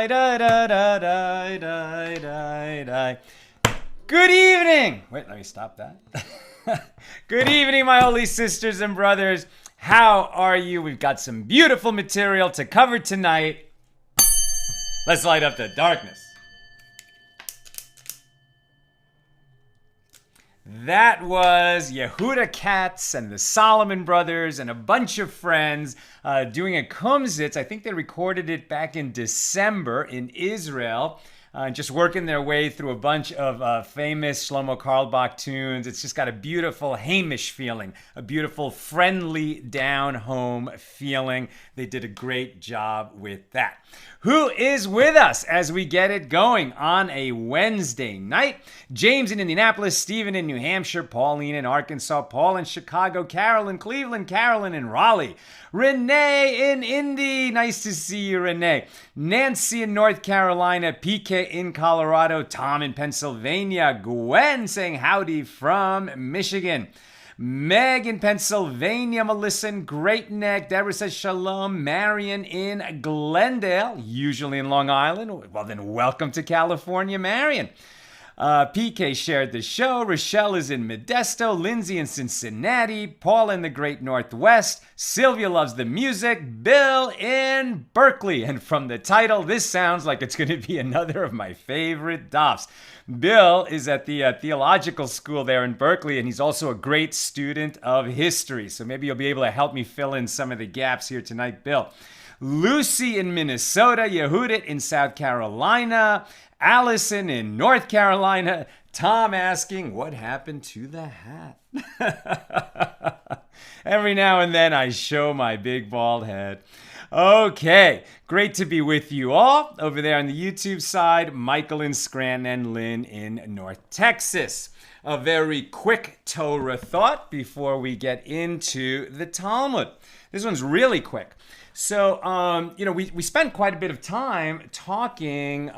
Good evening. Wait, let me stop that. Good evening, my holy sisters and brothers. How are you? We've got some beautiful material to cover tonight. Let's light up the darkness. That was Yehuda Katz and the Solomon Brothers and a bunch of friends doing a kumsitz. I think they recorded it back in December in Israel. Just working their way through a bunch of famous Shlomo Carlebach tunes. It's just got a beautiful Hamish feeling, a beautiful friendly down-home feeling. They did a great job with that. Who is with us as we get it going on a Wednesday night? James in Indianapolis, Stephen in New Hampshire, Pauline in Arkansas, Paul in Chicago, Carol in Cleveland, Carolyn in Raleigh, Renee in Indy. Nice to see you, Renee. Nancy in North Carolina, PK in Colorado, Tom in Pennsylvania, Gwen saying howdy from Michigan. Meg in Pennsylvania, Melissa in Great Neck, Deborah says shalom, Marion in Glendale, usually in Long Island. Well, then welcome to California, Marion. PK shared the show. Rochelle is in Modesto, Lindsay in Cincinnati, Paul in the Great Northwest, Sylvia loves the music, Bill in Berkeley. And from the title, this sounds like it's going to be another of my favorite dafs. Bill is at the theological school there in Berkeley, and he's also a great student of history. So maybe you'll be able to help me fill in some of the gaps here tonight, Bill. Lucy in Minnesota, Yehudit in South Carolina, Allison in North Carolina, Tom asking, what happened to the hat? Every now and then I show my big bald head. Okay, great to be with you all. Over there on the YouTube side, Michael in Scranton and Lynn in North Texas. A very quick Torah thought before we get into the Talmud. This one's really quick. So, we spent quite a bit of time talking.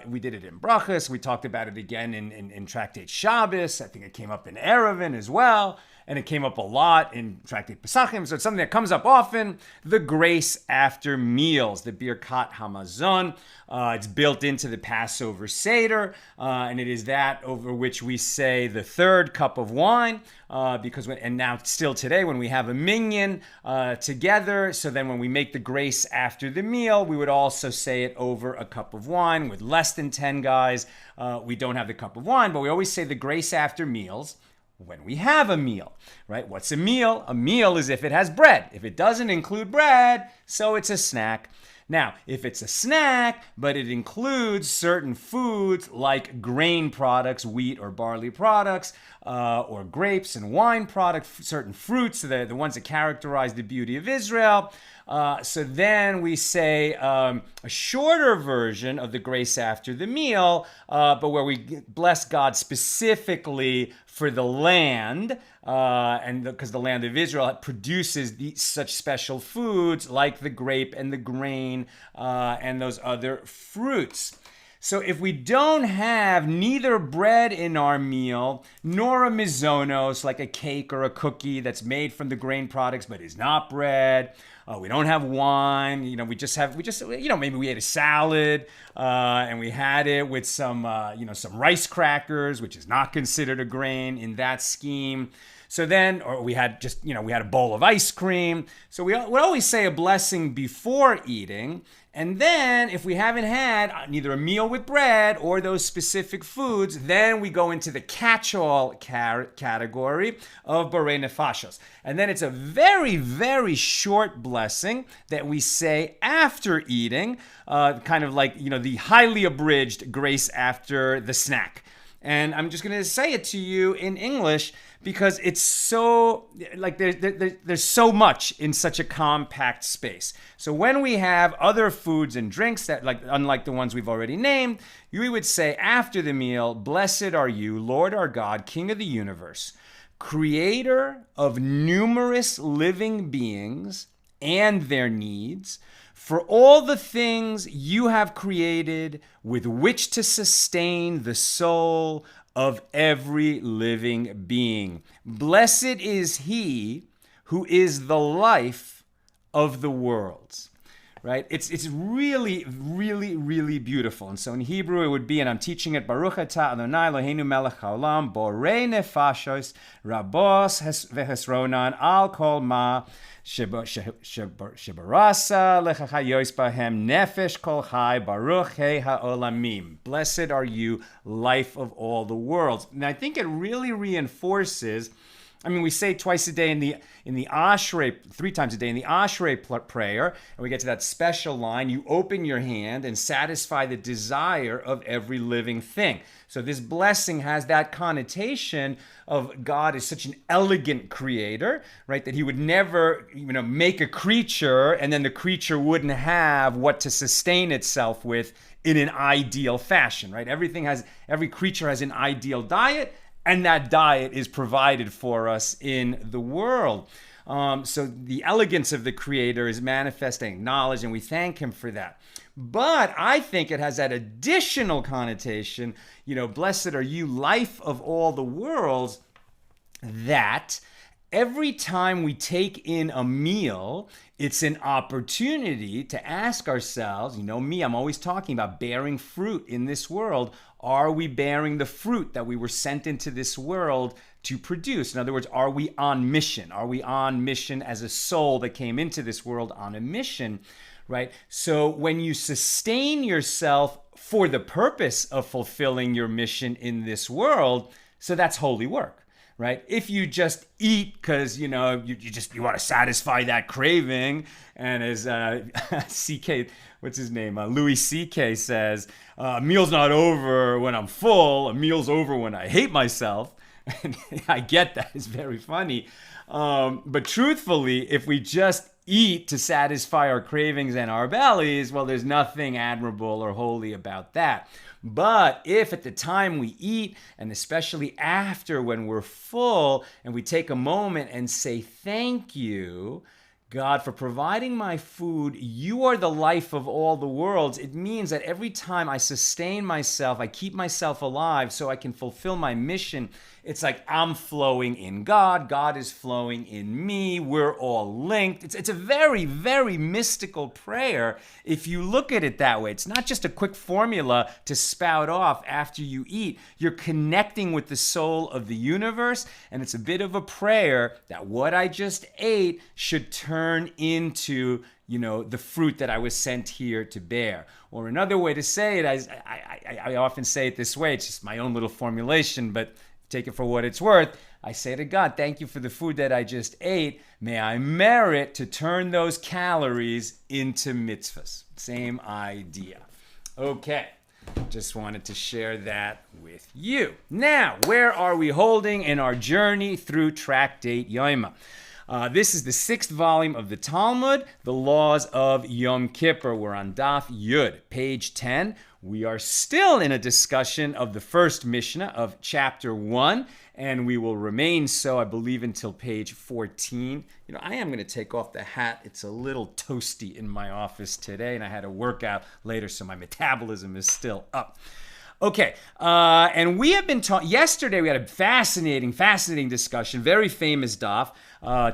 We did it in Brachas. We talked about it again in Tractate Shabbos. I think it came up in Erevin as well. And it came up a lot in Tractate Pesachim. So it's something that comes up often. The grace after meals, the Birkat Hamazon. It's built into the Passover Seder. And it is that over which we say the third cup of wine. And now still today when we have a minyan together. So then when we make the grace after the meal, we would also say it over a cup of wine. With less than 10 guys, we don't have the cup of wine. But we always say the grace after meals when we have a meal, right? What's a meal? A meal is if it has bread. If it doesn't include bread, so it's a snack. Now, if it's a snack, but it includes certain foods like grain products, wheat or barley products, or grapes and wine products, certain fruits, the ones that characterize the beauty of Israel. So then we say a shorter version of the grace after the meal, but where we bless God specifically for the land, and because the land of Israel produces such special foods like the grape and the grain and those other fruits. So if we don't have neither bread in our meal, nor a mizonos, like a cake or a cookie that's made from the grain products but is not bread, we don't have wine, maybe we ate a salad and we had it with some rice crackers, which is not considered a grain in that scheme. So then, or we had a bowl of ice cream. So we always say a blessing before eating. And then if we haven't had neither a meal with bread or those specific foods, then we go into the catch-all category of Borei Nefashos. And then it's a very, very short blessing that we say after eating, kind of like, the highly abridged grace after the snack. And I'm just going to say it to you in English because it's so, there's so much in such a compact space. So when we have other foods and drinks that, unlike the ones we've already named, we would say after the meal, blessed are you, Lord our God, King of the universe, creator of numerous living beings and their needs, for all the things you have created with which to sustain the soul of every living being. Blessed is he who is the life of the worlds. right? It's really, really, really beautiful. And so in Hebrew, it would be, and I'm teaching it, Baruch atah Adonai Eloheinu melech haolam, borei nefashos, rabos vehesronan, al kol ma, shebarasa lechachayos bahem, nefesh kol chai, baruch he haolamim. Blessed are you, life of all the worlds. And I think it really reinforces, I mean, we say twice a day in the Ashrei, 3 times a day in the Ashrei prayer, and we get to that special line, you open your hand and satisfy the desire of every living thing. So this blessing has that connotation of God is such an elegant creator, right? That he would never, make a creature and then the creature wouldn't have what to sustain itself with in an ideal fashion, right? Every creature has an ideal diet, and that diet is provided for us in the world. So the elegance of the Creator is manifesting knowledge, and we thank Him for that. But I think it has that additional connotation, blessed are you, life of all the worlds, that every time we take in a meal, it's an opportunity to ask ourselves, I'm always talking about bearing fruit in this world. Are we bearing the fruit that we were sent into this world to produce? In other words, are we on mission? Are we on mission as a soul that came into this world on a mission, right? So when you sustain yourself for the purpose of fulfilling your mission in this world, so that's holy work. Right? If you just eat because, you want to satisfy that craving, and as CK, what's his name? Louis CK says, a meal's not over when I'm full, a meal's over when I hate myself. And I get that, it's very funny. But truthfully, if we just eat to satisfy our cravings and our bellies, well, there's nothing admirable or holy about that. But if at the time we eat, and especially after when we're full, and we take a moment and say, thank you, God, for providing my food, you are the life of all the worlds. It means that every time I sustain myself, I keep myself alive so I can fulfill my mission. It's like I'm flowing in God, God is flowing in me, we're all linked. It's a very, very mystical prayer if you look at it that way. It's not just a quick formula to spout off after you eat. You're connecting with the soul of the universe, and it's a bit of a prayer that what I just ate should turn into the fruit that I was sent here to bear. Or another way to say it, I often say it this way, it's just my own little formulation, but take it for what it's worth. I say to God, thank you for the food that I just ate. May I merit to turn those calories into mitzvahs. Same idea. Okay, just wanted to share that with you. Now, where are we holding in our journey through Tractate Yoma? This is the 6th volume of the Talmud, the Laws of Yom Kippur. We're on Daf Yud, page 10. We are still in a discussion of the first Mishnah of chapter 1, and we will remain so, I believe, until page 14. I am going to take off the hat. It's a little toasty in my office today, and I had a workout later, so my metabolism is still up. Okay, and we have been taught, yesterday we had a fascinating discussion, very famous daf,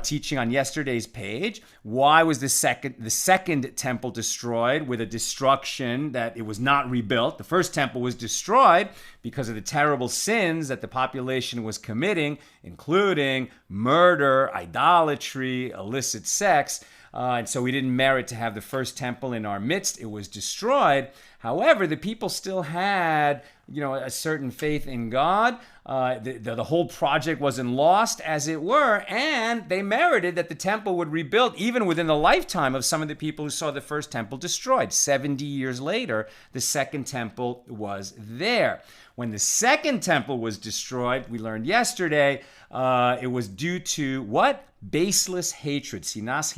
teaching on yesterday's page. Why was the second temple destroyed with a destruction that it was not rebuilt? The first temple was destroyed because of the terrible sins that the population was committing, including murder, idolatry, illicit sex. And so we didn't merit to have the first temple in our midst. It was destroyed. However, the people still had, a certain faith in God. The whole project wasn't lost, as it were, and they merited that the temple would rebuild even within the lifetime of some of the people who saw the first temple destroyed. 70 years later, the second temple was there. When the second temple was destroyed, we learned yesterday, it was due to what? Baseless hatred, sinas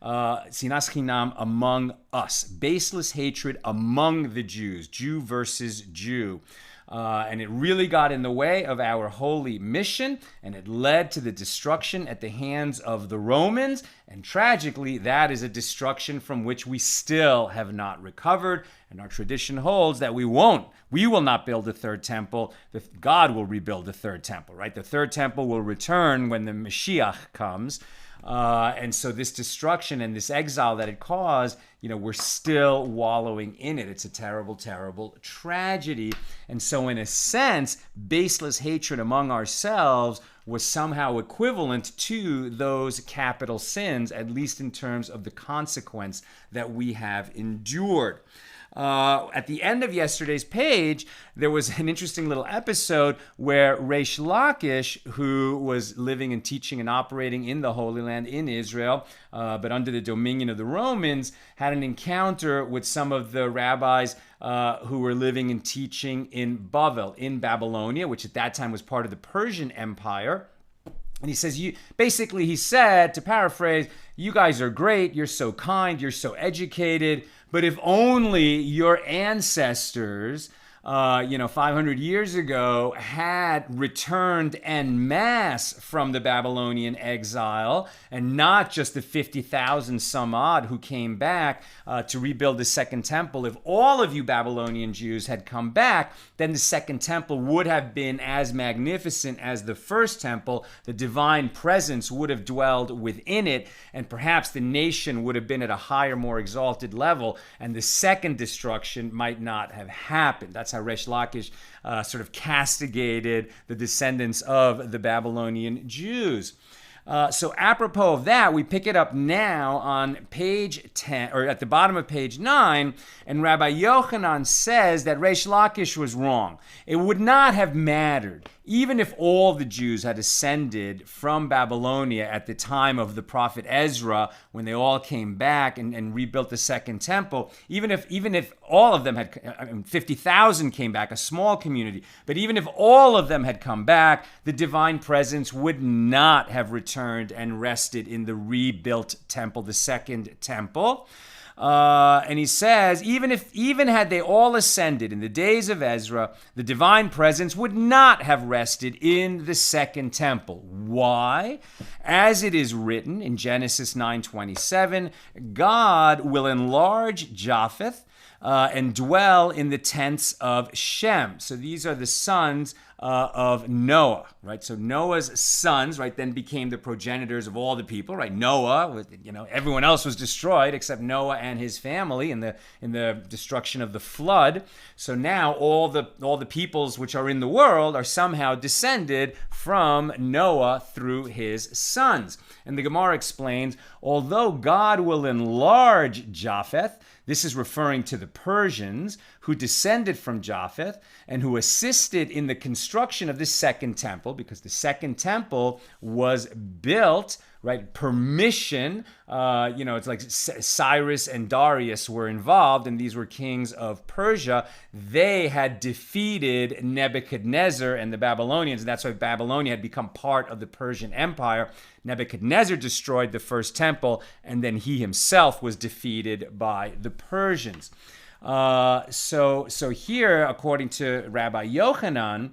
chinam among us. Baseless hatred among the Jews, Jew versus Jew. And it really got in the way of our holy mission, and it led to the destruction at the hands of the Romans. And tragically, that is a destruction from which we still have not recovered. And our tradition holds that we will not build a third temple. God will rebuild the third temple, right? The third temple will return when the Mashiach comes. And so this destruction and this exile that it caused we're still wallowing in it. It's a terrible, terrible tragedy. And so in a sense, baseless hatred among ourselves was somehow equivalent to those capital sins, at least in terms of the consequence that we have endured. At the end of yesterday's page, there was an interesting little episode where Reish Lakish, who was living and teaching and operating in the Holy Land in Israel, but under the dominion of the Romans, had an encounter with some of the rabbis who were living and teaching in Bavel, in Babylonia, which at that time was part of the Persian Empire. And he says, he said, to paraphrase, you guys are great, you're so kind, you're so educated, but if only your ancestors, 500 years ago, had returned en masse from the Babylonian exile, and not just the 50,000 some odd who came back to rebuild the Second Temple. If all of you Babylonian Jews had come back, then the Second Temple would have been as magnificent as the First Temple. The divine presence would have dwelled within it, and perhaps the nation would have been at a higher, more exalted level, and the second destruction might not have happened. That's how Reish Lakish sort of castigated the descendants of the Babylonian Jews. So apropos of that, we pick it up now on page 10, or at the bottom of page 9, and Rabbi Yochanan says that Reish Lakish was wrong. It would not have mattered, even if all the Jews had ascended from Babylonia at the time of the prophet Ezra, when they all came back and rebuilt the Second Temple, even if all of them had, 50,000 came back, a small community, but even if all of them had come back, the divine presence would not have returned and rested in the rebuilt temple, the Second Temple. And he says, even had they all ascended in the days of Ezra, the divine presence would not have rested in the Second Temple. Why? As it is written in Genesis 9:27, God will enlarge Japheth and dwell in the tents of Shem. So these are the sons of Noah, right? So Noah's sons, right, then became the progenitors of all the people, right? Noah, everyone else was destroyed except Noah and his family in the destruction of the flood. So now all the peoples which are in the world are somehow descended from Noah through his sons. And the Gemara explains, although God will enlarge Japheth, this is referring to the Persians who descended from Japheth and who assisted in the construction of the Second Temple, because the Second Temple was built, right, permission. It's like Cyrus and Darius were involved, and these were kings of Persia. They had defeated Nebuchadnezzar and the Babylonians, and that's why Babylonia had become part of the Persian Empire. Nebuchadnezzar destroyed the first temple, and then he himself was defeated by the Persians. So here, according to Rabbi Yochanan,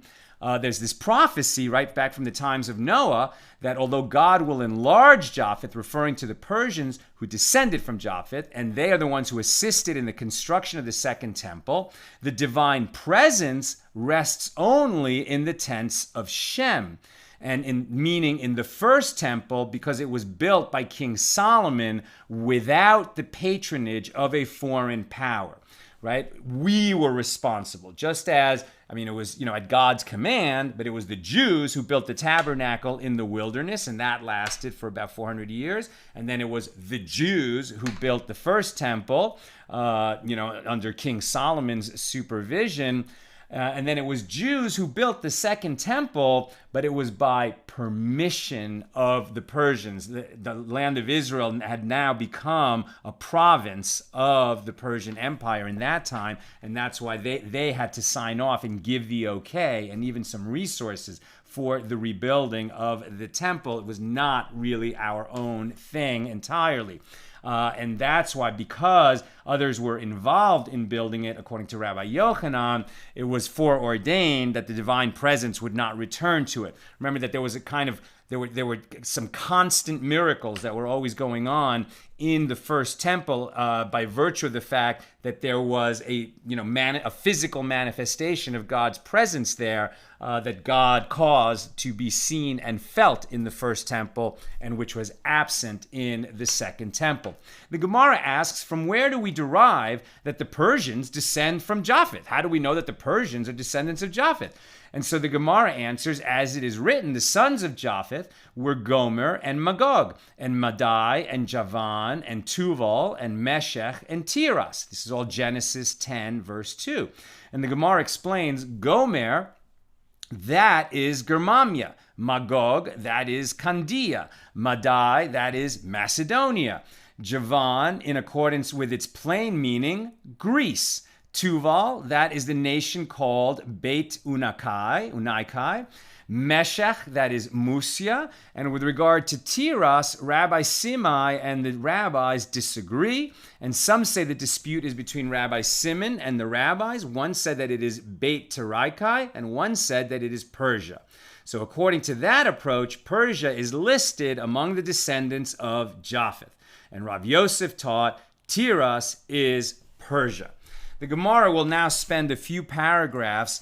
there's this prophecy right back from the times of Noah that although God will enlarge Japheth, referring to the Persians who descended from Japheth, and they are the ones who assisted in the construction of the Second Temple, the divine presence rests only in the tents of Shem. And meaning in the first temple, because it was built by King Solomon without the patronage of a foreign power, right? We were responsible, just as, it was, at God's command, but it was the Jews who built the tabernacle in the wilderness, and that lasted for about 400 years. And then it was the Jews who built the first temple, under King Solomon's supervision. And then it was Jews who built the Second Temple, but it was by permission of the Persians. The land of Israel had now become a province of the Persian Empire in that time, and that's why they had to sign off and give the okay and even some resources for the rebuilding of the temple. It was not really our own thing entirely. And that's why, because others were involved in building it, according to Rabbi Yochanan, it was foreordained that the divine presence would not return to it. Remember that there was there were some constant miracles that were always going on in the first temple by virtue of the fact that there was a physical manifestation of God's presence there that God caused to be seen and felt in the first temple, and which was absent in the second temple. The Gemara asks, from where do we derive that the Persians descend from Japheth? How do we know that the Persians are descendants of Japheth? And so the Gemara answers, as it is written, the sons of Japheth were Gomer and Magog, and Madai and Javan and Tuval and Meshech and Tiras. This is all Genesis 10, verse 2. And the Gemara explains, Gomer, that is Germania. Magog, that is Candia. Madai, that is Macedonia. Javan, in accordance with its plain meaning, Greece. Tuval, that is the nation called Beit Unaikai. Meshech, that is Musia. And with regard to Tiras, Rabbi Simai and the rabbis disagree. And some say the dispute is between Rabbi Simon and the rabbis. One said that it is Beit Taraikai, and one said that it is Persia. So according to that approach, Persia is listed among the descendants of Japheth. And Rav Yosef taught Tiras is Persia. The Gemara will now spend a few paragraphs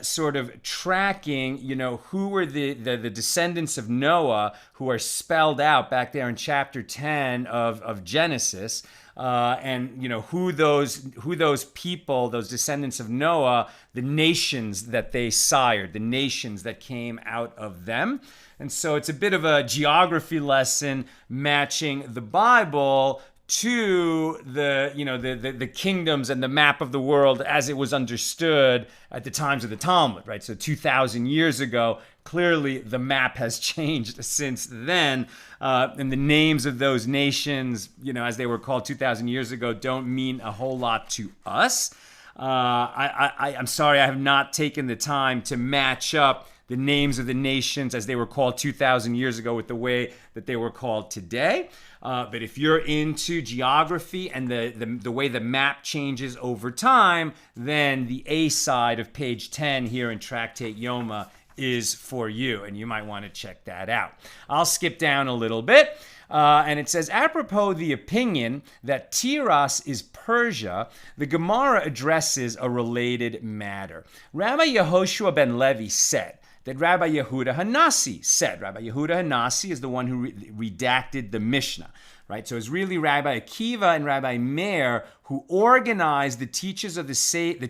sort of tracking, who were the descendants of Noah who are spelled out back there in chapter 10 of Genesis, and who those people, those descendants of Noah, the nations that they sired, the nations that came out of them. And so it's a bit of a geography lesson matching the Bible to the kingdoms and the map of the world as it was understood at the times of the Talmud, right? So 2,000 years ago, clearly the map has changed since then, and the names of those nations, as they were called 2,000 years ago, don't mean a whole lot to us. I'm sorry, I have not taken the time to match up the names of the nations as they were called 2,000 years ago with the way that they were called today. But if you're into geography and the way the map changes over time, then the A side of page 10 here in Tractate Yoma is for you, and you might want to check that out. I'll skip down a little bit. And it says, apropos the opinion that Tiras is Persia, the Gemara addresses a related matter. Rabbi Yehoshua ben Levi said that Rabbi Yehuda Hanasi said. Rabbi Yehuda Hanasi is the one who redacted the Mishnah, right? So it's really Rabbi Akiva and Rabbi Meir who organized the teachings of the sages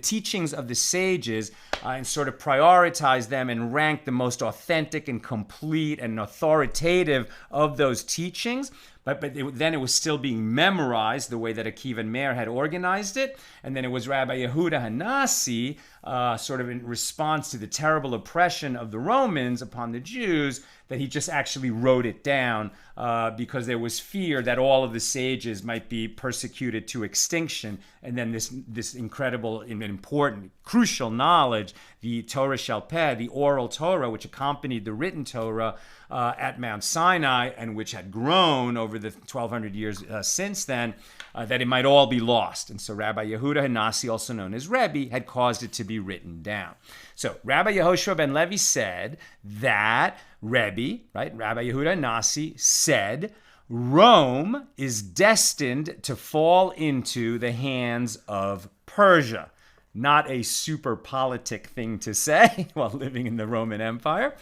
and sort of prioritized them and ranked the most authentic and complete and authoritative of those teachings. But then it was still being memorized the way that Akiva and Meir had organized it. And then it was Rabbi Yehuda Hanasi, sort of in response to the terrible oppression of the Romans upon the Jews, that he just actually wrote it down because there was fear that all of the sages might be persecuted to extinction. And then this incredible and important, crucial knowledge, the Torah Shel Peh, the oral Torah, which accompanied the written Torah at Mount Sinai and which had grown over the 1,200 years since then, that it might all be lost. And so Rabbi Yehuda Hanasi, also known as Rebbe, had caused it to be written down. So Rabbi Yehoshua ben Levi said that Rebbe, right, Rabbi Yehuda Hanasi said, Rome is destined to fall into the hands of Persia. Not a super politic thing to say while living in the Roman Empire.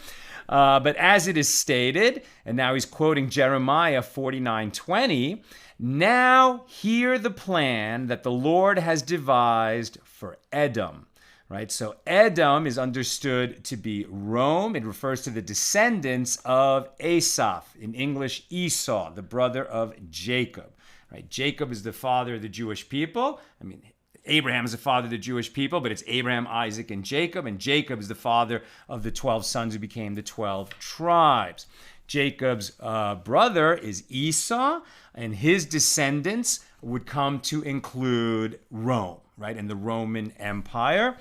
But as it is stated, and now he's quoting Jeremiah 49:20, now hear the plan that the Lord has devised for Edom. Right? So Edom is understood to be Rome. It refers to the descendants of Asaph, in English Esau, the brother of Jacob. Right? Jacob is the father of the Jewish people. I mean, Abraham is the father of the Jewish people, but it's Abraham, Isaac, and Jacob Jacob is the father of the 12 sons who became the 12 tribes. Jacob's brother is Esau, and his descendants would come to include Rome. right, in the Roman Empire.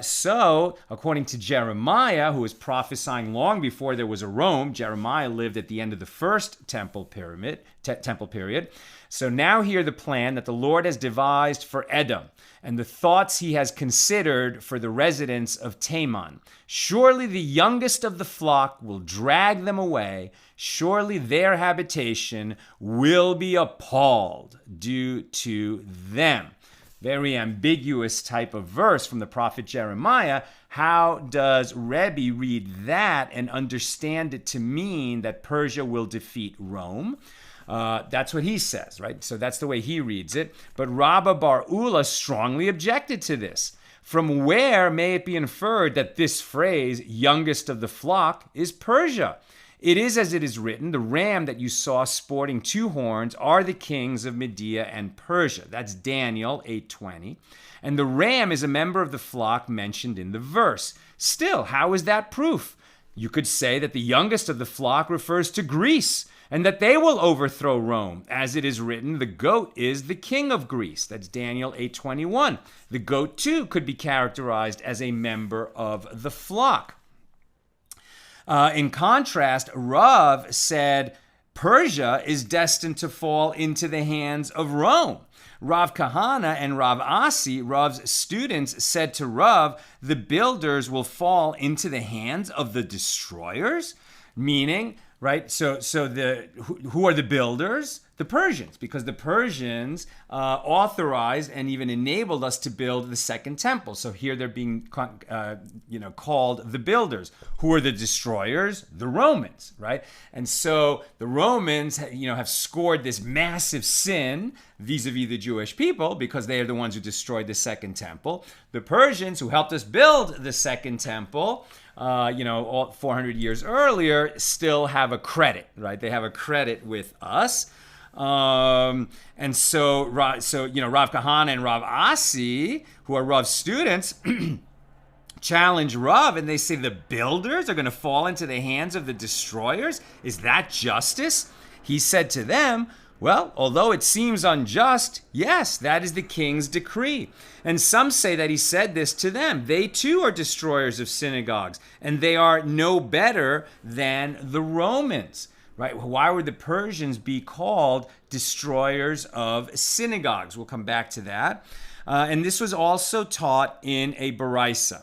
So, according to Jeremiah, who was prophesying long before there was a Rome, Jeremiah lived at the end of the first temple period. So now hear the plan that the Lord has devised for Edom, and the thoughts he has considered for the residents of Teman. Surely the youngest of the flock will drag them away. Surely their habitation will be appalled due to them. Very ambiguous type of verse from the prophet Jeremiah. How does Rebbe read that and understand it to mean that Persia will defeat Rome? That's what he says, right? So that's the way he reads it. But Rabbah bar Ula strongly objected to this. From where may it be inferred that this phrase, youngest of the flock, is Persia? It is as it is written, the ram that you saw sporting 2 horns are the kings of Media and Persia. That's Daniel 8:20. And the ram is a member of the flock mentioned in the verse. Still, how is that proof? You could say that the youngest of the flock refers to Greece, and that they will overthrow Rome. As it is written, the goat is the king of Greece. That's Daniel 8:21. The goat, too, could be characterized as a member of the flock. In contrast, Rav said Persia is destined to fall into the hands of Rome. Rav Kahana and Rav Asi, Rav's students, said to Rav, the builders will fall into the hands of the destroyers, meaning, right? So who are the builders? The Persians, because the Persians authorized and even enabled us to build the second temple. So here they're being, called the builders. Who are the destroyers? The Romans, right? And so the Romans, have scored this massive sin vis-a-vis the Jewish people because they are the ones who destroyed the second temple. The Persians, who helped us build the second temple, all 400 years earlier, still have a credit, right? They have a credit with us. Rav Kahana and Rav Asi, who are Rav's students, challenge Rav, and they say the builders are going to fall into the hands of the destroyers. Is that justice? He said to them, well, although it seems unjust, yes, that is the king's decree. And some say that he said this to them. They too are destroyers of synagogues, and they are no better than the Romans. Right? Why would the Persians be called destroyers of synagogues? We'll come back to that. And this was also taught in a Baraisa.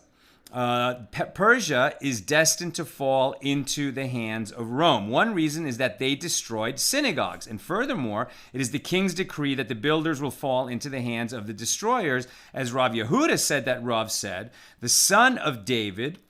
Persia is destined to fall into the hands of Rome. One reason is that they destroyed synagogues. And furthermore, it is the king's decree that the builders will fall into the hands of the destroyers. As Rav Yehuda said that Rav said, the son of David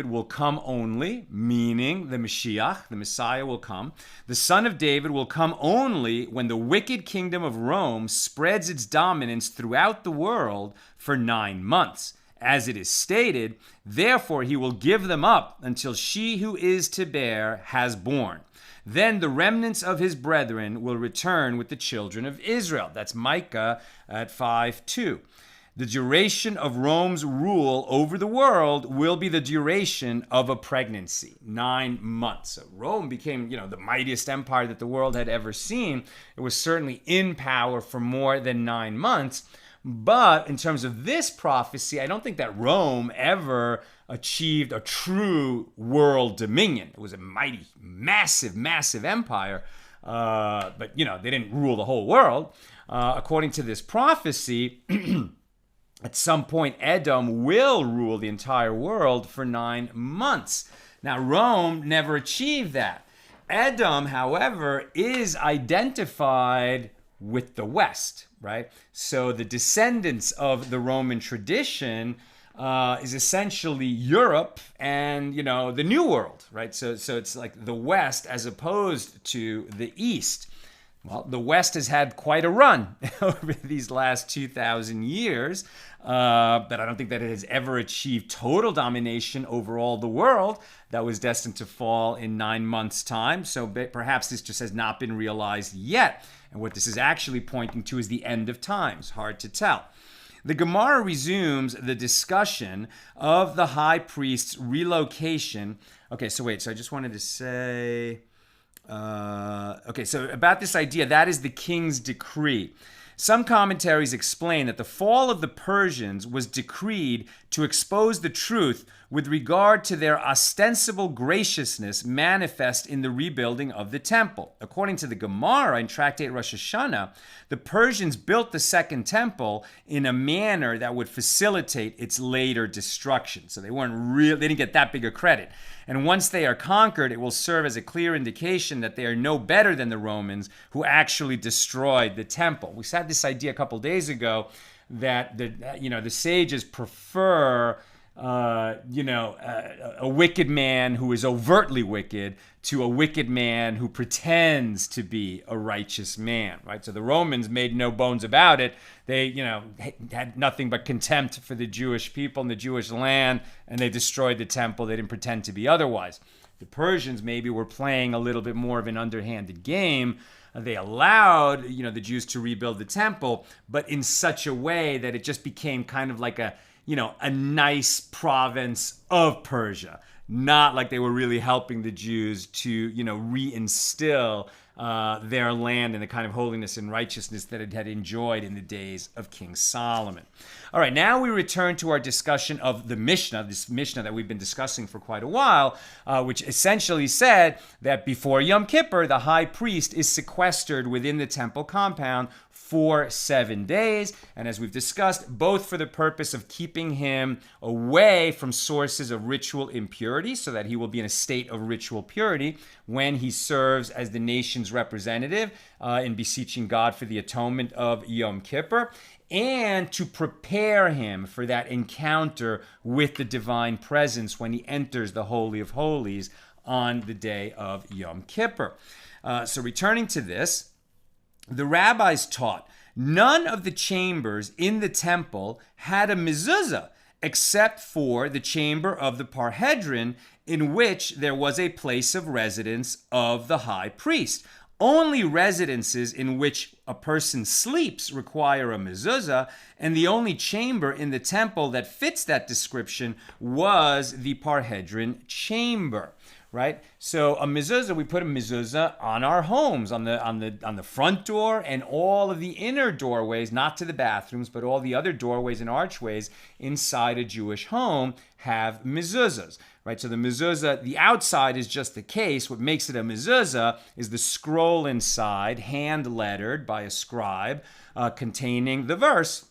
will come only, meaning the Mashiach, the Messiah, will come. The son of David will come only when the wicked kingdom of Rome spreads its dominance throughout the world for 9 months. As it is stated, therefore he will give them up until she who is to bear has born. Then the remnants of his brethren will return with the children of Israel. That's Micah at 5:2. The duration of Rome's rule over the world will be the duration of a pregnancy, 9 months. So Rome became, the mightiest empire that the world had ever seen. It was certainly in power for more than 9 months. But in terms of this prophecy, I don't think that Rome ever achieved a true world dominion. It was a mighty, massive, massive empire. But, they didn't rule the whole world. According to this prophecy, at some point, Edom will rule the entire world for 9 months. Now, Rome never achieved that. Edom, however, is identified with the West, right? So the descendants of the Roman tradition is essentially Europe and, the New World, right? So it's like the West as opposed to the East. Well, the West has had quite a run over these last 2,000 years, but I don't think that it has ever achieved total domination over all the world. That was destined to fall in 9 months' time, so perhaps this just has not been realized yet. And what this is actually pointing to is the end of times. Hard to tell. The Gemara resumes the discussion of the high priest's relocation. Okay, so I just wanted to say... so about this idea, that is the king's decree. Some commentaries explain that the fall of the Persians was decreed to expose the truth with regard to their ostensible graciousness manifest in the rebuilding of the temple. According to the Gemara in Tractate Rosh Hashanah, the Persians built the second temple in a manner that would facilitate its later destruction. So they didn't get that big a credit. And once they are conquered, it will serve as a clear indication that they are no better than the Romans who actually destroyed the temple. We had this idea a couple days ago that the sages prefer a wicked man who is overtly wicked to a wicked man who pretends to be a righteous man, right? So the Romans made no bones about it. They, had nothing but contempt for the Jewish people and the Jewish land, and they destroyed the temple. They didn't pretend to be otherwise. The Persians maybe were playing a little bit more of an underhanded game. They allowed, the Jews to rebuild the temple, but in such a way that it just became kind of like a nice province of Persia. Not like they were really helping the Jews to, reinstill their land and the kind of holiness and righteousness that it had enjoyed in the days of King Solomon. All right, now we return to our discussion of the Mishnah, this Mishnah that we've been discussing for quite a while, which essentially said that before Yom Kippur, the high priest is sequestered within the temple compound for 7 days. And as we've discussed, both for the purpose of keeping him away from sources of ritual impurity, so that he will be in a state of ritual purity when he serves as the nation's representative in beseeching God for the atonement of Yom Kippur, and to prepare him for that encounter with the divine presence when he enters the Holy of Holies on the day of Yom Kippur. So returning to this, the rabbis taught none of the chambers in the temple had a mezuzah except for the chamber of the Parhedron, in which there was a place of residence of the high priest. Only residences in which a person sleeps require a mezuzah, and the only chamber in the temple that fits that description was the Parhedron chamber. Right, so a mezuzah, we put a mezuzah on our homes, on the front door and all of the inner doorways, not to the bathrooms, but all the other doorways and archways inside a Jewish home have mezuzahs. Right, so the mezuzah, the outside is just the case. What makes it a mezuzah is the scroll inside, hand lettered by a scribe, containing the verse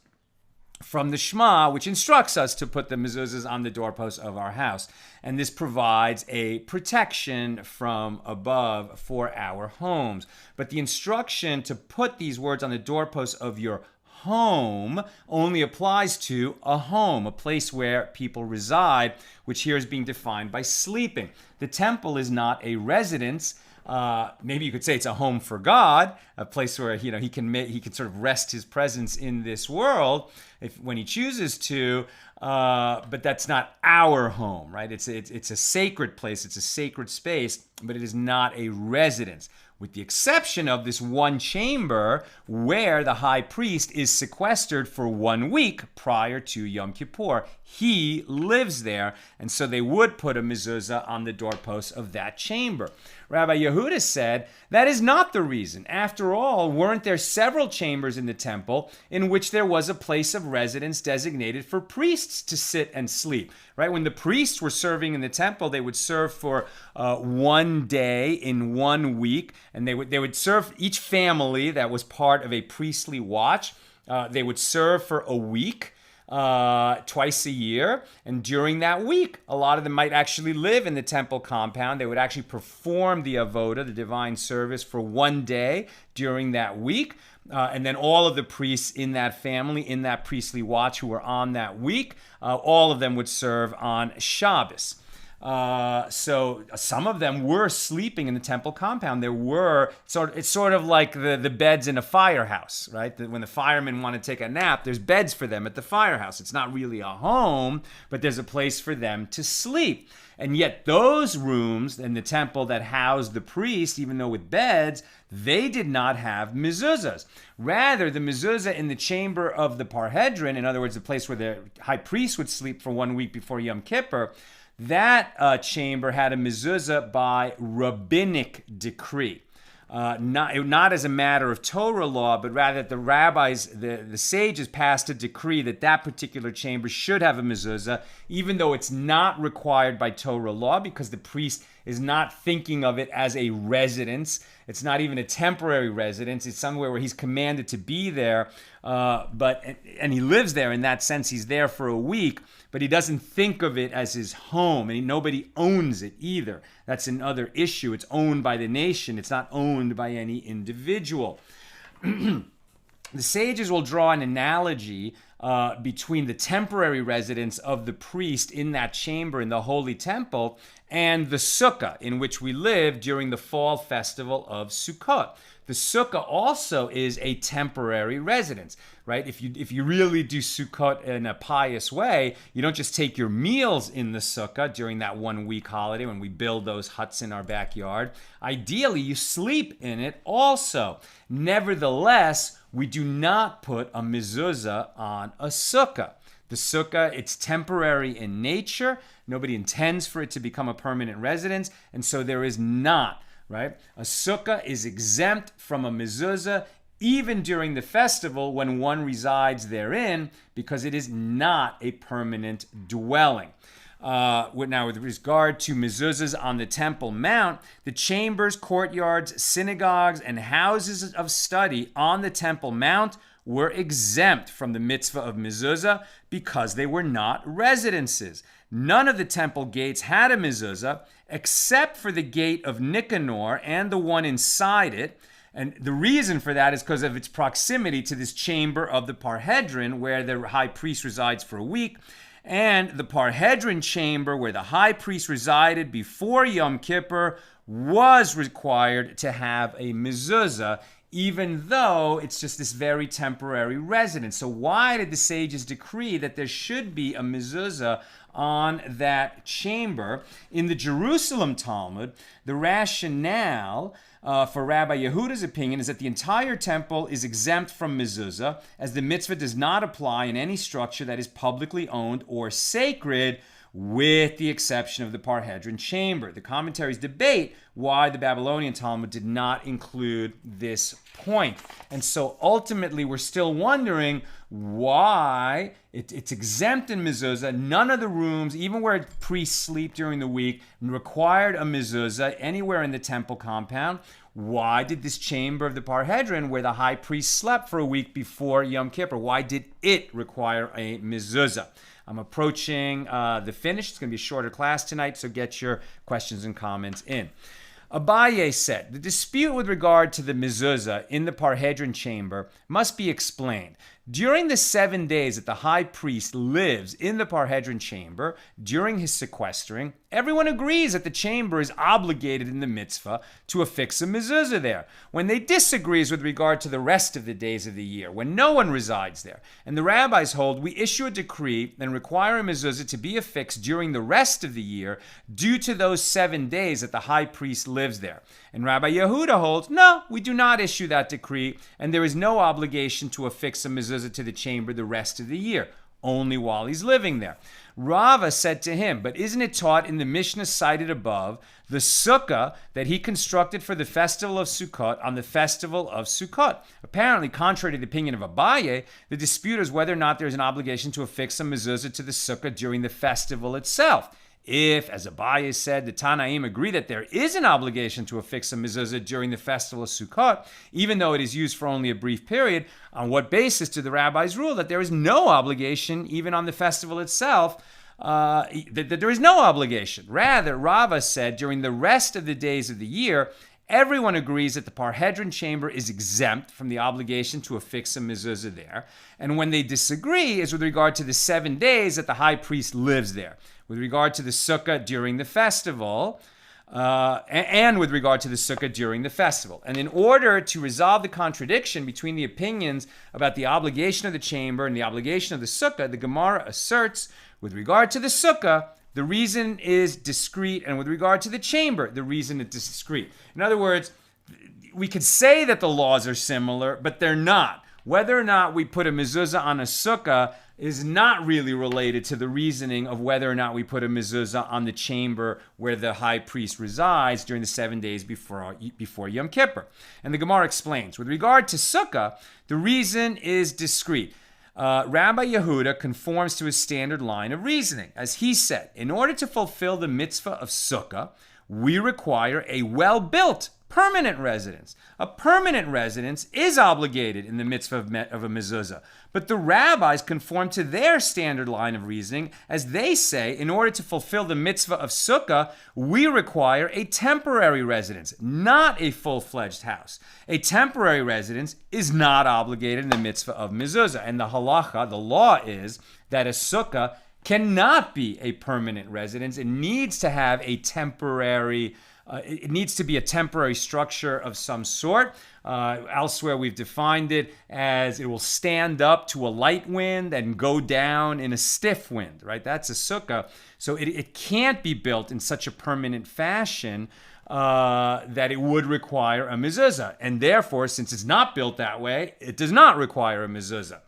from the Shema, which instructs us to put the mezuzahs on the doorposts of our house. And this provides a protection from above for our homes. But the instruction to put these words on the doorposts of your home only applies to a home, a place where people reside, which here is being defined by sleeping. The temple is not a residence. Maybe you could say it's a home for God, a place where he can sort of rest his presence in this world when he chooses to. But that's not our home, right? It's a sacred place, it's a sacred space, but it is not a residence. With the exception of this one chamber where the high priest is sequestered for 1 week prior to Yom Kippur. He lives there, and so they would put a mezuzah on the doorposts of that chamber. Rabbi Yehuda said, that is not the reason. After all, weren't there several chambers in the temple in which there was a place of residence designated for priests to sit and sleep? Right? When the priests were serving in the temple, they would serve for 1 day in 1 week, and they would serve each family that was part of a priestly watch. They would serve for a week. Twice a year, and during that week, a lot of them might actually live in the temple compound. They would actually perform the avoda, the divine service, for 1 day during that week, and then all of the priests in that family, in that priestly watch who were on that week, all of them would serve on Shabbos. So some of them were sleeping in the temple compound. It's sort of like the beds in a firehouse, right? When the firemen want to take a nap, there's beds for them at the firehouse. It's not really a home, but there's a place for them to sleep. And yet those rooms in the temple that housed the priest, even though with beds, they did not have mezuzahs. Rather, the mezuzah in the chamber of the Parhedron, in other words, the place where the high priest would sleep for 1 week before Yom Kippur, that chamber had a mezuzah by rabbinic decree. not as a matter of Torah law, but rather that the rabbis, the sages passed a decree that that particular chamber should have a mezuzah, even though it's not required by Torah law, because the priest is not thinking of it as a residence. It's not even a temporary residence. It's somewhere where he's commanded to be there, and he lives there in that sense. He's there for a week, but he doesn't think of it as his home, and nobody owns it either. That's another issue. It's owned by the nation. It's not owned by any individual. The sages will draw an analogy between the temporary residence of the priest in that chamber in the Holy Temple and the Sukkah in which we live during the fall festival of Sukkot. The Sukkah also is a temporary residence, right? If you really do Sukkot in a pious way, you don't just take your meals in the Sukkah during that 1 week holiday when we build those huts in our backyard. Ideally, you sleep in it also. Nevertheless, we do not put a mezuzah on a Sukkah. The Sukkah, it's temporary in nature. Nobody intends for it to become a permanent residence, and so there is not, right? A Sukkah is exempt from a mezuzah even during the festival when one resides therein, because it is not a permanent dwelling. Now, with regard to mezuzahs on the Temple Mount, the chambers, courtyards, synagogues, and houses of study on the Temple Mount were exempt from the mitzvah of mezuzah because they were not residences. None of the temple gates had a mezuzah except for the gate of Nicanor and the one inside it. And the reason for that is because of its proximity to this chamber of the Parhedron, where the high priest resides for a week. And the Parhedron chamber, where the high priest resided before Yom Kippur, was required to have a mezuzah, even though it's just this very temporary residence. So why did the sages decree that there should be a mezuzah on that chamber? In the Jerusalem Talmud, the rationale for Rabbi Yehuda's opinion is that the entire temple is exempt from mezuzah, as the mitzvah does not apply in any structure that is publicly owned or sacred, with the exception of the Parhedron chamber. The commentaries debate why the Babylonian Talmud did not include this point. And so ultimately, we're still wondering why it's exempt in mezuzah. None of the rooms, even where priests sleep during the week, required a mezuzah anywhere in the temple compound. Why did this chamber of the Parhedron, where the high priest slept for a week before Yom Kippur, why did it require a mezuzah? I'm approaching the finish. It's going to be a shorter class tonight, so get your questions and comments in. Abaye said, the dispute with regard to the mezuzah in the Parhedron chamber must be explained. During the 7 days that the high priest lives in the Parhedron chamber, during his sequestering, everyone agrees that the chamber is obligated in the mitzvah to affix a mezuzah there. When they disagree is with regard to the rest of the days of the year, when no one resides there. And the rabbis hold, we issue a decree and require a mezuzah to be affixed during the rest of the year due to those 7 days that the high priest lives there. And Rabbi Yehuda holds, no, we do not issue that decree, and there is no obligation to affix a mezuzah to the chamber the rest of the year, only while he's living there. Rava said to him, but isn't it taught in the Mishnah cited above, the Sukkah that he constructed for the festival of Sukkot on the festival of Sukkot? Apparently, contrary to the opinion of Abaye, the dispute is whether or not there is an obligation to affix a mezuzah to the Sukkah during the festival itself. If, as Abaye said, the Tanaim agree that there is an obligation to affix a mezuzah during the festival of Sukkot, even though it is used for only a brief period, on what basis do the rabbis rule that there is no obligation, even on the festival itself, that there is no obligation? Rather, Rava said, during the rest of the days of the year, everyone agrees that the Parhedron chamber is exempt from the obligation to affix a mezuzah there. And when they disagree is with regard to the 7 days that the high priest lives there. With regard to the Sukkah during the festival, and with regard to the Sukkah during the festival. And in order to resolve the contradiction between the opinions about the obligation of the chamber and the obligation of the Sukkah, the Gemara asserts, with regard to the Sukkah, the reason is discrete, and with regard to the chamber, the reason is discrete. In other words, we could say that the laws are similar, but they're not. whether or not we put a mezuzah on a sukkah is not really related to the reasoning of whether or not we put a mezuzah on the chamber where the high priest resides during the 7 days before Yom Kippur. And the Gemara explains, with regard to Sukkah, the reason is discrete. Rabbi Yehuda conforms to his standard line of reasoning. As he said, in order to fulfill the mitzvah of Sukkah, we require a well-built permanent residence. A permanent residence is obligated in the mitzvah of a mezuzah. But the rabbis conform to their standard line of reasoning as they say, in order to fulfill the mitzvah of Sukkah, we require a temporary residence, not a full-fledged house. A temporary residence is not obligated in the mitzvah of mezuzah. And the halacha, the law is that a sukkah cannot be a permanent residence. It needs to have a temporary it needs to be a temporary structure of some sort. Elsewhere, we've defined it as it will stand up to a light wind and go down in a stiff wind, right? That's a sukkah. So it can't be built in such a permanent fashion that it would require a mezuzah. And therefore, since it's not built that way, it does not require a mezuzah.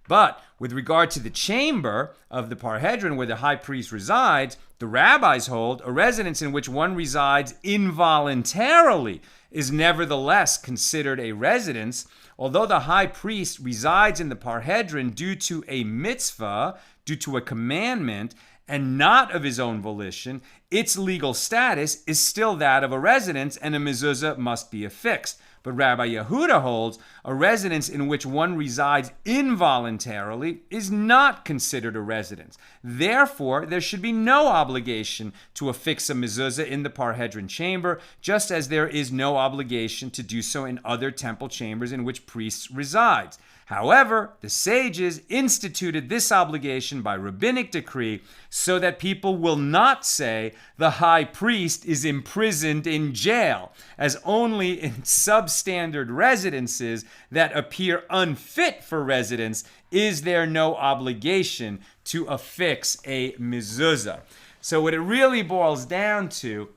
But with regard to the chamber of the Parhedron where the high priest resides, the rabbis hold a residence in which one resides involuntarily is nevertheless considered a residence, although the high priest resides in the Parhedron due to a mitzvah, due to a commandment, and not of his own volition, its legal status is still that of a residence and a mezuzah must be affixed. But Rabbi Yehuda holds a residence in which one resides involuntarily is not considered a residence. Therefore, there should be no obligation to affix a mezuzah in the Parhedron chamber, just as there is no obligation to do so in other temple chambers in which priests reside. However, the sages instituted this obligation by rabbinic decree so that people will not say the high priest is imprisoned in jail, as only in substandard residences that appear unfit for residence is there no obligation to affix a mezuzah. So what it really boils down to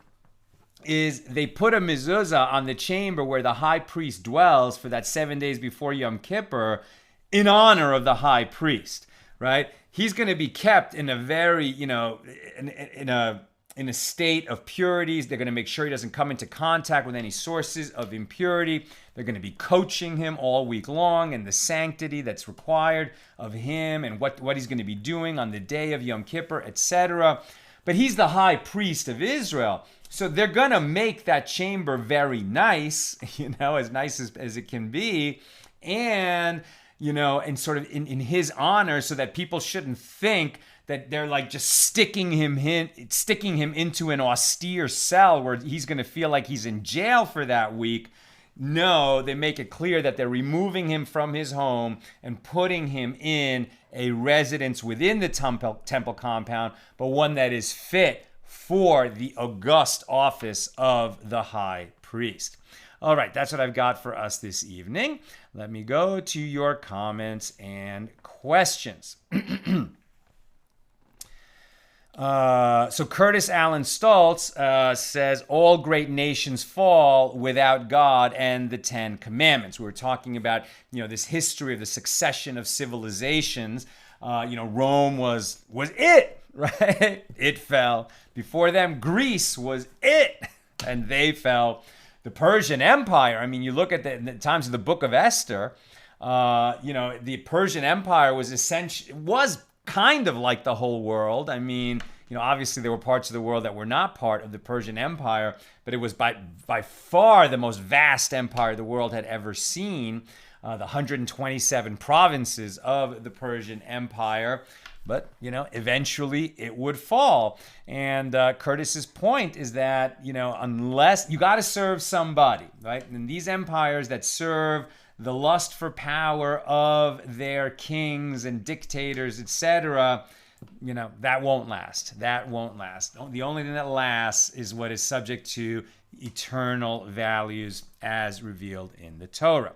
is they put a mezuzah on the chamber where the high priest dwells for that 7 days before Yom Kippur in honor of the high priest, right? He's going to be kept in a very, in a state of purities. They're going to make sure he doesn't come into contact with any sources of impurity. They're going to be coaching him all week long and the sanctity that's required of him and what he's going to be doing on the day of Yom Kippur, etc. But he's the high priest of Israel. So they're going to make that chamber very nice, as nice as it can be. And, and sort of in his honor so that people shouldn't think that they're like just sticking him into an austere cell where he's going to feel like he's in jail for that week. No, they make it clear that they're removing him from his home and putting him in a residence within the temple compound, but one that is fit for the august office of the high priest. All right, that's what I've got for us this evening. Let me go to your comments and questions. So Curtis Allen Stoltz says, all great nations fall without God and the Ten Commandments. We were talking about, this history of the succession of civilizations. Rome was it, right? It fell. Before them, Greece was it, and they fell. The Persian Empire, you look at the times of the book of Esther, the Persian Empire was kind of like the whole world. Obviously there were parts of the world that were not part of the Persian Empire, but it was by far the most vast empire the world had ever seen. The 127 provinces of the Persian Empire. But, eventually it would fall. And Curtis's point is that, unless you got to serve somebody, right? And these empires that serve the lust for power of their kings and dictators, etc., that won't last. That won't last. The only thing that lasts is what is subject to eternal values as revealed in the Torah.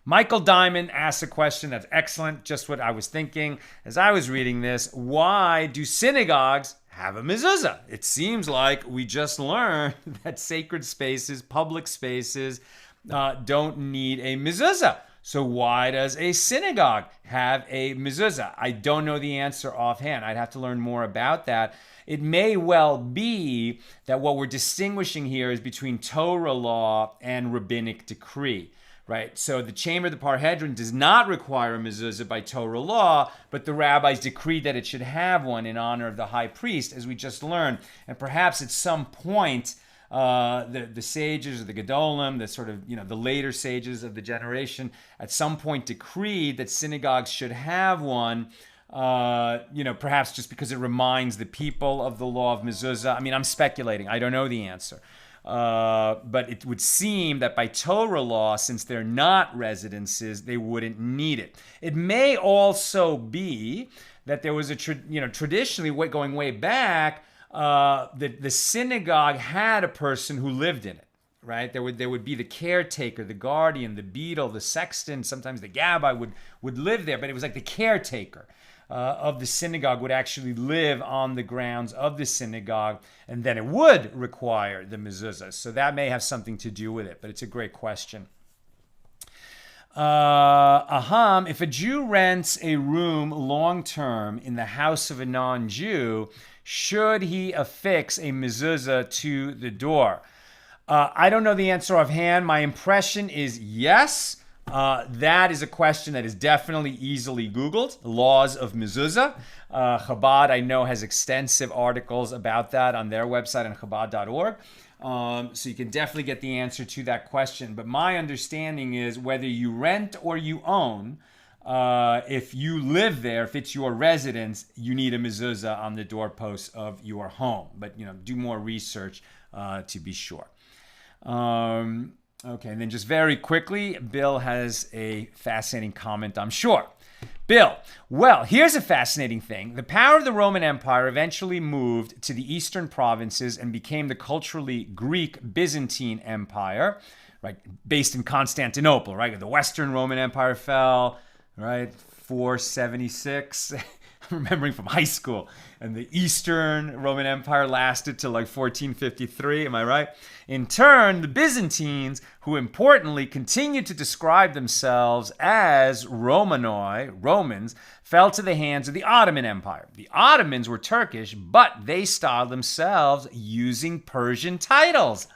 Michael Diamond asks a question that's excellent, just what I was thinking as I was reading this. Why do synagogues have a mezuzah? It seems like we just learned that sacred spaces, public spaces, don't need a mezuzah. So why does a synagogue have a mezuzah? I don't know the answer offhand. I'd have to learn more about that. It may well be that what we're distinguishing here is between Torah law and rabbinic decree, right? So the Chamber of the Parhedron does not require a mezuzah by Torah law, but the rabbis decreed that it should have one in honor of the high priest, as we just learned. And perhaps at some point, the sages or the Gedolim, the sort of, the later sages of the generation, at some point decreed that synagogues should have one, perhaps just because it reminds the people of the law of mezuzah. I mean, I'm speculating. I don't know the answer. But it would seem that by Torah law, since they're not residences, they wouldn't need it. It may also be that there was traditionally, going way back, the synagogue had a person who lived in it, right? There would be the caretaker, the guardian, the beadle, the sexton, sometimes the gabbai would live there, but it was like the caretaker of the synagogue would actually live on the grounds of the synagogue, and then it would require the mezuzah. So that may have something to do with it, but it's a great question. If a Jew rents a room long-term in the house of a non-Jew, should he affix a mezuzah to the door? I don't know the answer offhand. My impression is yes. That is a question that is definitely easily Googled. Laws of mezuzah. Chabad, I know, has extensive articles about that on their website on chabad.org. So you can definitely get the answer to that question. But my understanding is whether you rent or you own, if you live there, if it's your residence, you need a mezuzah on the doorposts of your home. But, do more research to be sure. Okay, and then just very quickly, Bill has a fascinating comment, I'm sure. Bill, well, here's a fascinating thing. The power of the Roman Empire eventually moved to the eastern provinces and became the culturally Greek Byzantine Empire, right, based in Constantinople, right? The Western Roman Empire fell, right, 476. I'm remembering from high school. And the Eastern Roman Empire lasted till like 1453, am I right? In turn, the Byzantines, who importantly continued to describe themselves as Romanoi, Romans, fell to the hands of the Ottoman Empire. The Ottomans were Turkish, but they styled themselves using Persian titles,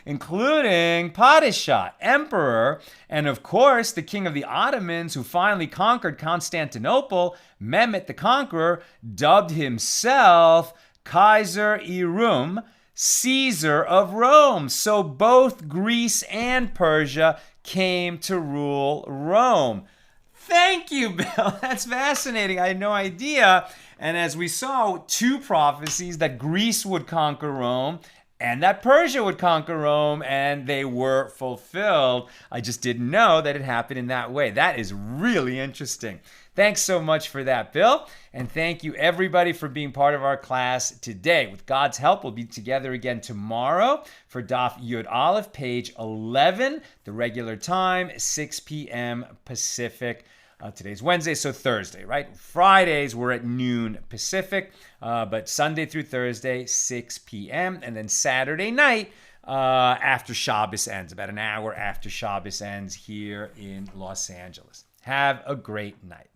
including Padishah, Emperor, and of course, the king of the Ottomans who finally conquered Constantinople, Mehmet the Conqueror, dubbed himself Kaiser Irum, Caesar of Rome. So both Greece and Persia came to rule Rome. Thank you, Bill. That's fascinating. I had no idea. And as we saw, two prophecies that Greece would conquer Rome and that Persia would conquer Rome, and they were fulfilled. I just didn't know that it happened in that way. That is really interesting. Thanks so much for that, Bill. And thank you, everybody, for being part of our class today. With God's help, we'll be together again tomorrow for Daf Yud Aleph, page 11, the regular time, 6 p.m. Pacific. Today's Wednesday, so Thursday, right? Fridays, we're at noon Pacific, but Sunday through Thursday, 6 p.m. And then Saturday night, after Shabbos ends, about an hour after Shabbos ends here in Los Angeles. Have a great night.